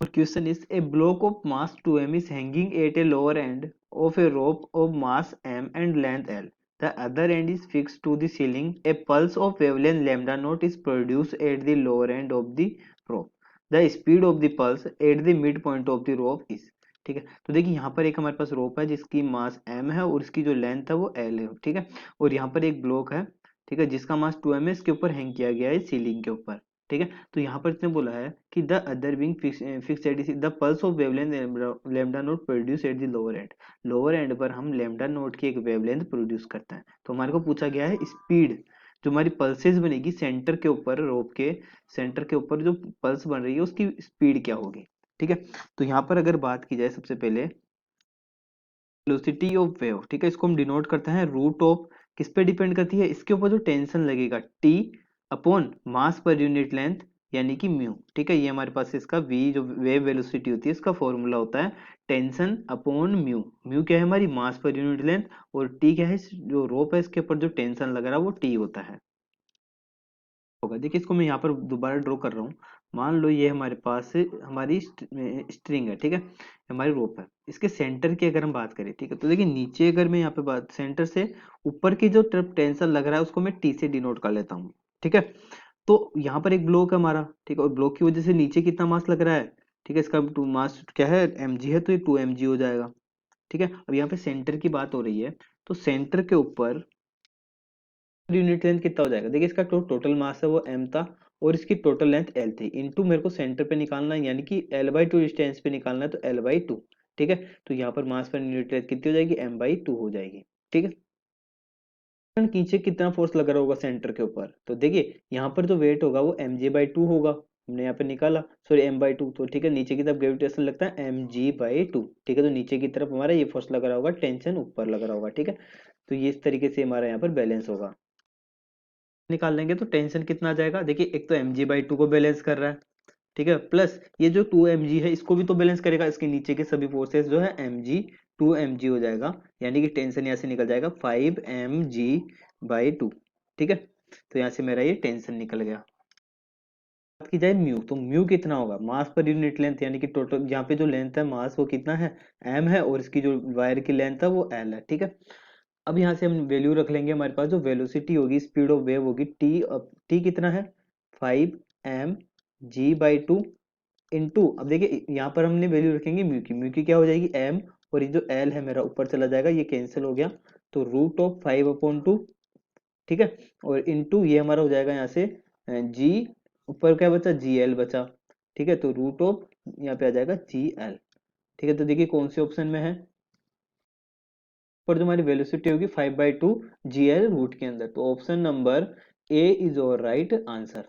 Question is, a block of mass 2m is hanging at a lower end of a rope of mass m and length l. The other end is fixed to the ceiling. A pulse of wavelength lambda naught is produced at the lower end of the rope. The speed of the pulse at the midpoint of the rope is. ठीक है, तो देखिए यहाँ पर एक हमारे पास रोप है जिसकी मास m है और इसकी जो लेंथ है वो l है, ठीक है। और यहाँ पर एक ब्लॉक है, ठीक है, जिसका मास 2m है, इसके ऊपर हैंग किया गया है सीलिंग के ऊपर, ठीक है। तो यहाँ पर इसने बोला है कि the other being fix at the pulse of wavelength lambda note produce at the lower and पर हम लैम्डा नोट की एक वेवलेंथ प्रोड्यूस करते हैं। तो हमारे को पूछा गया है स्पीड, जो हमारी पल्सेस बनेगी सेंटर के ऊपर, रोप के सेंटर के ऊपर जो पल्स बन रही है उसकी स्पीड क्या होगी, ठीक है। तो यहाँ पर अगर बात की जाए सबसे पहले वेलोसिटी ऑफ वेव, ठीक है, इसको हम डिनोट करते हैं रूट ऑफ, किस पे डिपेंड करती है, इसके ऊपर जो टेंशन लगेगा T upon mass per unit length यानी कि म्यू, ठीक है। ये हमारे पास इसका v जो वेव वेलोसिटी होती है इसका फॉर्मूला होता है टेंशन अपॉन म्यू। म्यू क्या है, हमारी मास पर यूनिट लेंथ, और टी क्या है, जो रोप है इसके ऊपर जो टेंशन लग रहा है वो टी होता है। होगा, देखिए इसको मैं यहाँ पर दोबारा ड्रॉ कर रहा हूँ। मान लो ये हमारे पास हमारी स्ट्रिंग है, ठीक है, हमारी रोप है, इसके सेंटर की अगर हम बात करें, ठीक है, तो देखिए नीचे अगर मैं यहाँ पे बात सेंटर से ऊपर की जो तरफ टेंशन लग रहा है उसको मैं टी से डिनोट कर लेता हूँ, ठीक है। तो यहाँ पर एक ब्लॉक है हमारा, ठीक है, और ब्लॉक की वजह से नीचे कितना मास लग रहा है, ठीक है, इसका टू मास क्या है mg है, तो ये 2mg हो जाएगा, ठीक है। अब यहाँ पे सेंटर की बात हो रही है, तो सेंटर के ऊपर यूनिट लेंथ कितना हो जाएगा, देखिए इसका टोटल मास है वो m था और इसकी टोटल लेंथ l थी, इनटू मेरे को सेंटर पे निकालना है यानी कि l/2 डिस्टेंस पे निकालना है, तो l/2, ठीक है। तो यहाँ पर मास पर यूनिट लेंथ कितनी हो जाएगी, m/2 हो जाएगी, ठीक है। नीचे कितना फोर्स लग रहा होगा सेंटर के ऊपर, तो देखिए यहाँ पर जो वेट होगा वो mg/2 होगा, हमने यहाँ पे निकाला, सॉरी m/2, तो ठीक है, नीचे की तरफ ग्रेविटेशन लगता है mg/2, ठीक है। तो नीचे की तरफ हमारा ये फोर्स लग रहा होगा, टेंशन ऊपर लग रहा होगा, ठीक है। तो ये इस तरीके से हमारा यहाँ पर बैलेंस होगा, निकाल लेंगे तो टेंशन कितना आ जाएगा, देखिए एक तो mg/2 को बैलेंस कर रहा है, ठीक है, प्लस ये जो 2mg है इसको भी तो बैलेंस करेगा, इसके नीचे के सभी फोर्सेस जो है mg 2mg हो जाएगा, यानी कि टेंशन यहाँ से निकल जाएगा 5mg/2, ठीक है। तो यहाँ से मेरा ये टेंशन निकल गया। बात की जाए म्यू, तो म्यू कितना होगा, मास पर यूनिट लेंथ यानी कि टोटल यहाँ पे जो लेंथ है मास वो कितना है m है, और इसकी जो वायर की लेंथ है वो l है, ठीक है। अब यहाँ से हम वैल्यू रख लेंगे, हमारे पास जो वेलोसिटी होगी, स्पीड ऑफ वेव होगी टी, अब टी कितना है 5mg/2 इंटू, अब देखिए यहाँ पर हमने वैल्यू रखेंगे म्यू की क्या हो जाएगी m, और ये जो l है मेरा ऊपर चला जाएगा, ये कैंसिल हो गया, तो √5/2, ठीक है। और इंटू ये हमारा हो जाएगा यहाँ से g, ऊपर क्या बचा gl बचा, ठीक है। तो यहाँ पे आ जाएगा gl, ठीक है। तो देखिए कौन से ऑप्शन में है, पर जो हमारी वेलोसिटी होगी 5/2 gl रूट के अंदर, तो ऑप्शन नंबर ए इज और राइट आंसर।